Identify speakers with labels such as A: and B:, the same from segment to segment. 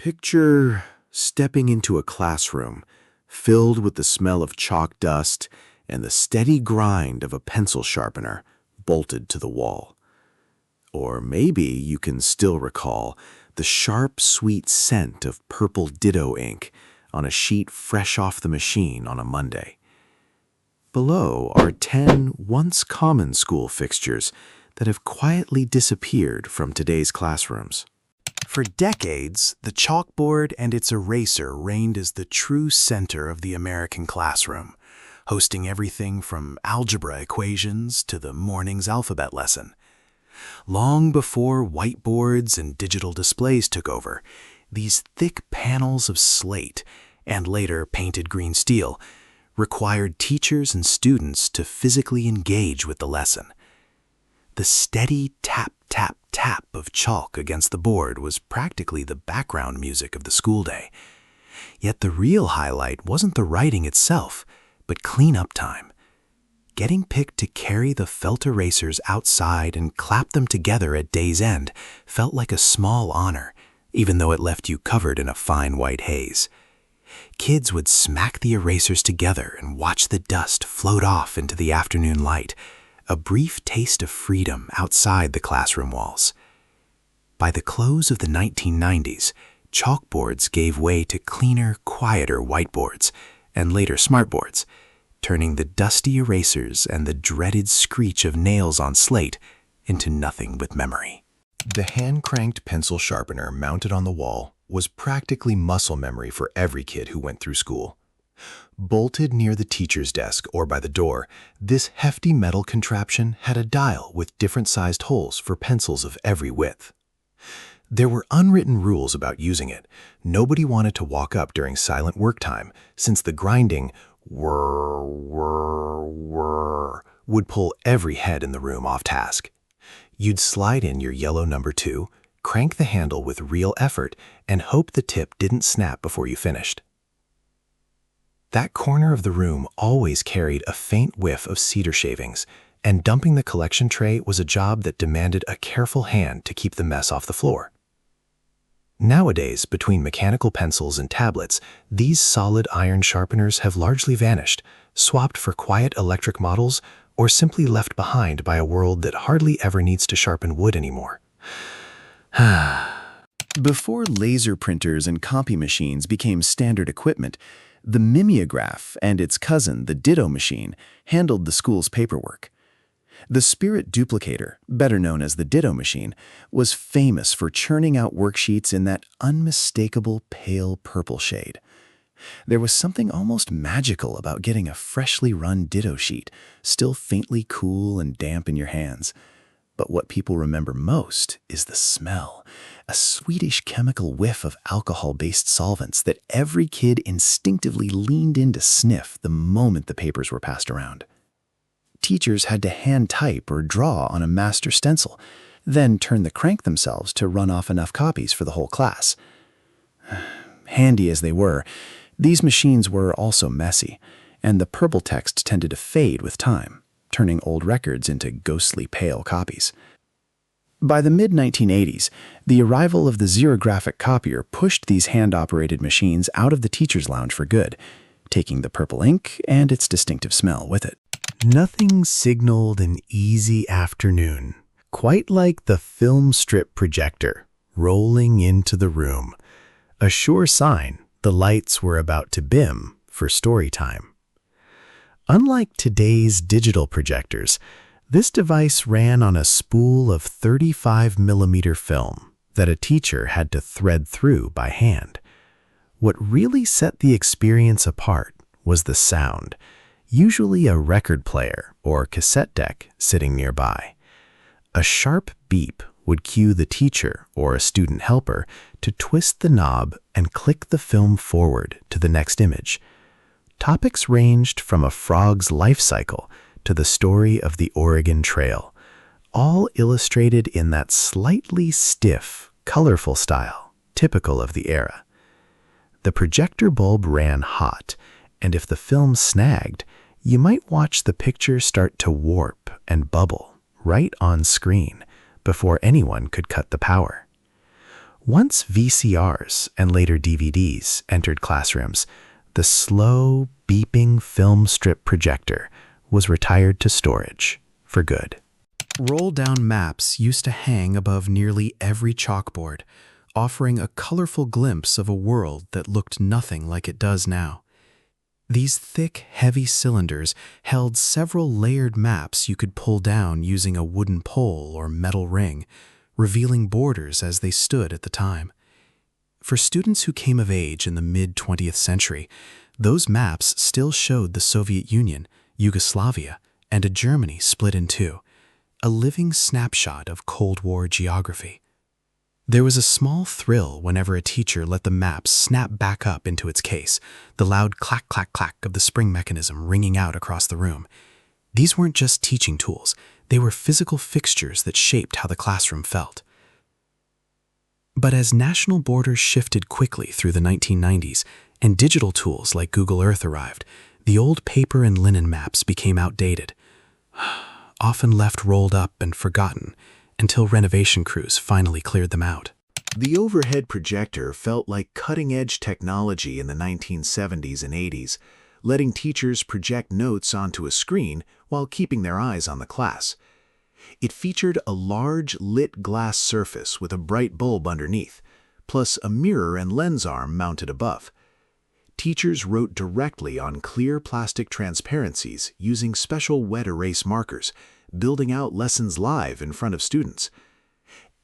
A: Picture stepping into a classroom filled with the smell of chalk dust and the steady grind of a pencil sharpener bolted to the wall. Or maybe you can still recall the sharp, sweet scent of purple ditto ink on a sheet fresh off the machine on a Monday. Below are 10 once common school fixtures that have quietly disappeared from today's classrooms. For decades, the chalkboard and its eraser reigned as the true center of the American classroom, hosting everything from algebra equations to the morning's alphabet lesson. Long before whiteboards and digital displays took over, these thick panels of slate, and later painted green steel, required teachers and students to physically engage with the lesson. The steady tap, tap, tap of chalk against the board was practically the background music of the school day. Yet the real highlight wasn't the writing itself, but cleanup time. Getting picked to carry the felt erasers outside and clap them together at day's end felt like a small honor, even though it left you covered in a fine white haze. Kids would smack the erasers together and watch the dust float off into the afternoon light, a brief taste of freedom outside the classroom walls. By the close of the 1990s, chalkboards gave way to cleaner, quieter whiteboards, and later smartboards, turning the dusty erasers and the dreaded screech of nails on slate into nothing but memory. The hand-cranked pencil sharpener mounted on the wall was practically muscle memory for every kid who went through school. Bolted near the teacher's desk or by the door, this hefty metal contraption had a dial with different-sized holes for pencils of every width. There were unwritten rules about using it. Nobody wanted to walk up during silent work time, since the grinding whir, whir, whir would pull every head in the room off task. You'd slide in your yellow number 2, crank the handle with real effort, and hope the tip didn't snap before you finished. That corner of the room always carried a faint whiff of cedar shavings, and dumping the collection tray was a job that demanded a careful hand to keep the mess off the floor. Nowadays, between mechanical pencils and tablets, these solid iron sharpeners have largely vanished, swapped for quiet electric models, or simply left behind by a world that hardly ever needs to sharpen wood anymore. Before laser printers and copy machines became standard equipment, the mimeograph and its cousin, the ditto machine, handled the school's paperwork. The Spirit duplicator, better known as the ditto machine, was famous for churning out worksheets in that unmistakable pale purple shade. There was something almost magical about getting a freshly run ditto sheet, still faintly cool and damp in your hands. But what people remember most is the smell, a sweetish chemical whiff of alcohol-based solvents that every kid instinctively leaned in to sniff the moment the papers were passed around. Teachers had to hand type or draw on a master stencil, then turn the crank themselves to run off enough copies for the whole class. Handy as they were, these machines were also messy, and the purple text tended to fade with time, turning old records into ghostly pale copies. By the mid-1980s, the arrival of the xerographic copier pushed these hand-operated machines out of the teacher's lounge for good, taking the purple ink and its distinctive smell with it. Nothing signaled an easy afternoon, quite like the filmstrip projector rolling into the room, a sure sign the lights were about to dim for story time. Unlike today's digital projectors, this device ran on a spool of 35mm film that a teacher had to thread through by hand. What really set the experience apart was the sound, usually a record player or cassette deck sitting nearby. A sharp beep would cue the teacher or a student helper to twist the knob and click the film forward to the next image. Topics ranged from a frog's life cycle to the story of the Oregon Trail, all illustrated in that slightly stiff, colorful style typical of the era. The projector bulb ran hot, and if the film snagged, you might watch the picture start to warp and bubble right on screen before anyone could cut the power. Once VCRs and later DVDs entered classrooms, the slow, beeping film strip projector was retired to storage for good. Roll-down maps used to hang above nearly every chalkboard, offering a colorful glimpse of a world that looked nothing like it does now. These thick, heavy cylinders held several layered maps you could pull down using a wooden pole or metal ring, revealing borders as they stood at the time. For students who came of age in the mid-20th century, those maps still showed the Soviet Union, Yugoslavia, and a Germany split in two, a living snapshot of Cold War geography. There was a small thrill whenever a teacher let the map snap back up into its case, the loud clack, clack, clack of the spring mechanism ringing out across the room. These weren't just teaching tools, they were physical fixtures that shaped how the classroom felt. But as national borders shifted quickly through the 1990s and digital tools like Google Earth arrived, the old paper and linen maps became outdated, often left rolled up and forgotten until renovation crews finally cleared them out.
B: The overhead projector felt like cutting-edge technology in the 1970s and 80s, letting teachers project notes onto a screen while keeping their eyes on the class. It featured a large lit glass surface with a bright bulb underneath, plus a mirror and lens arm mounted above. Teachers wrote directly on clear plastic transparencies using special wet erase markers, building out lessons live in front of students.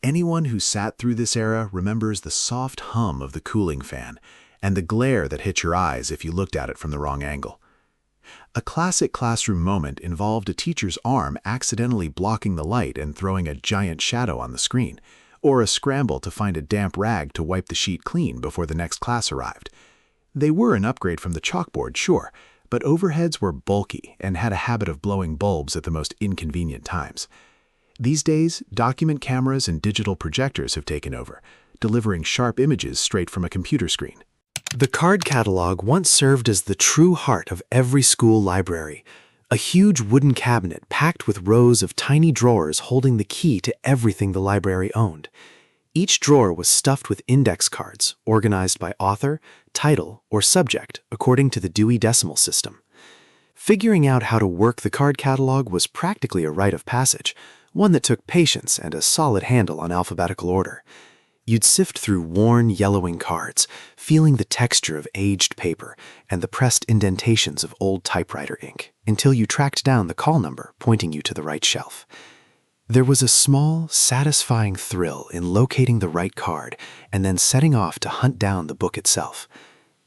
B: Anyone who sat through this era remembers the soft hum of the cooling fan and the glare that hit your eyes if you looked at it from the wrong angle. A classic classroom moment involved a teacher's arm accidentally blocking the light and throwing a giant shadow on the screen, or a scramble to find a damp rag to wipe the sheet clean before the next class arrived. They were an upgrade from the chalkboard, sure, but overheads were bulky and had a habit of blowing bulbs at the most inconvenient times. These days, document cameras and digital projectors have taken over, delivering sharp images straight from a computer screen.
A: The card catalog once served as the true heart of every school library, a huge wooden cabinet packed with rows of tiny drawers holding the key to everything the library owned. Each drawer was stuffed with index cards, organized by author, title, or subject according to the Dewey Decimal System. Figuring out how to work the card catalog was practically a rite of passage, one that took patience and a solid handle on alphabetical order. You'd sift through worn, yellowing cards, feeling the texture of aged paper and the pressed indentations of old typewriter ink, until you tracked down the call number pointing you to the right shelf. There was a small, satisfying thrill in locating the right card and then setting off to hunt down the book itself.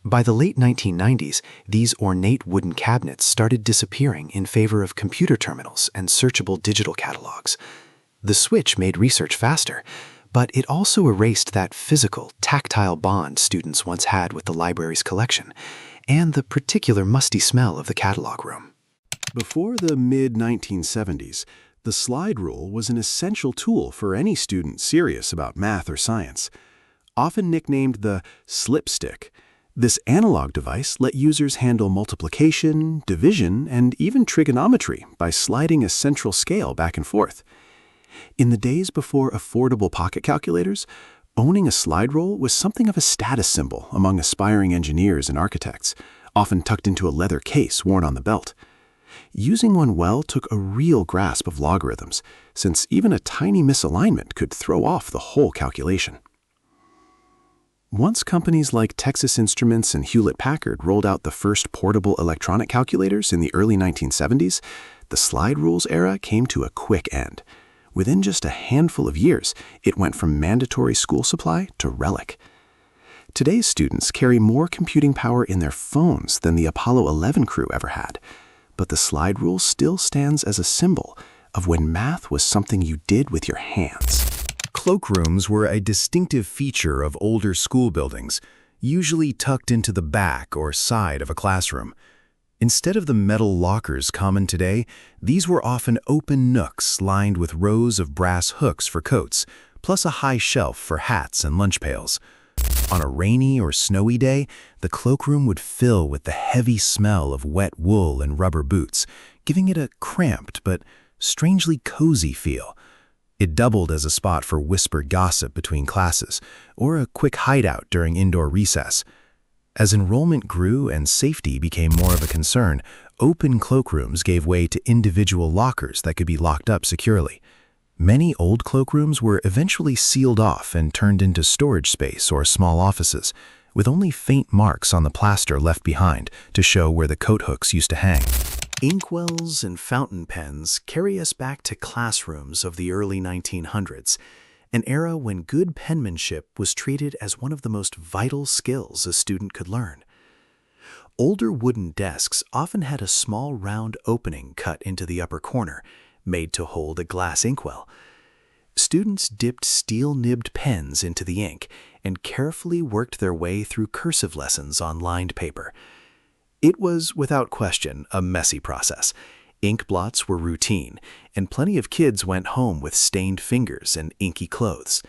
A: By the late 1990s, these ornate wooden cabinets started disappearing in favor of computer terminals and searchable digital catalogs. The switch made research faster, but it also erased that physical, tactile bond students once had with the library's collection, and the particular musty smell of the catalog room.
B: Before the mid-1970s, the slide rule was an essential tool for any student serious about math or science. Often nicknamed the slipstick, this analog device let users handle multiplication, division, and even trigonometry by sliding a central scale back and forth. In the days before affordable pocket calculators, owning a slide rule was something of a status symbol among aspiring engineers and architects, often tucked into a leather case worn on the belt. Using one well took a real grasp of logarithms, since even a tiny misalignment could throw off the whole calculation. Once companies like Texas Instruments and Hewlett-Packard rolled out the first portable electronic calculators in the early 1970s, the slide rules era came to a quick end. Within just a handful of years, it went from mandatory school supply to relic. Today's students carry more computing power in their phones than the Apollo 11 crew ever had, but the slide rule still stands as a symbol of when math was something you did with your hands.
C: Cloakrooms were a distinctive feature of older school buildings, usually tucked into the back or side of a classroom. Instead of the metal lockers common today, these were often open nooks lined with rows of brass hooks for coats, plus a high shelf for hats and lunch pails. On a rainy or snowy day, the cloakroom would fill with the heavy smell of wet wool and rubber boots, giving it a cramped but strangely cozy feel. It doubled as a spot for whispered gossip between classes, or a quick hideout during indoor recess. As enrollment grew and safety became more of a concern, open cloakrooms gave way to individual lockers that could be locked up securely. Many old cloakrooms were eventually sealed off and turned into storage space or small offices, with only faint marks on the plaster left behind to show where the coat hooks used to hang.
A: Inkwells and fountain pens carry us back to classrooms of the early 1900s, an era when good penmanship was treated as one of the most vital skills a student could learn. Older wooden desks often had a small round opening cut into the upper corner, made to hold a glass inkwell. Students dipped steel-nibbed pens into the ink and carefully worked their way through cursive lessons on lined paper. It was, without question, a messy process. Ink blots were routine, and plenty of kids went home with stained fingers and inky clothes.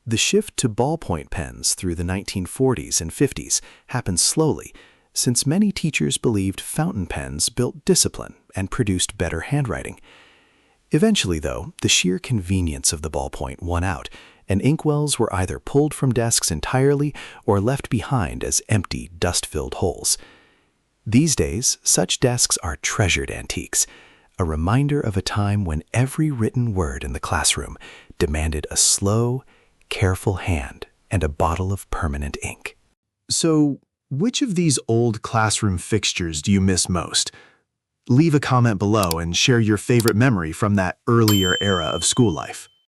A: The shift to ballpoint pens through the 1940s and 50s happened slowly, since many teachers believed fountain pens built discipline and produced better handwriting. Eventually, though, the sheer convenience of the ballpoint won out, and inkwells were either pulled from desks entirely or left behind as empty, dust-filled holes. These days, such desks are treasured antiques, a reminder of a time when every written word in the classroom demanded a slow, careful hand and a bottle of permanent ink.
B: So, which of these old classroom fixtures do you miss most? Leave a comment below and share your favorite memory from that earlier era of school life.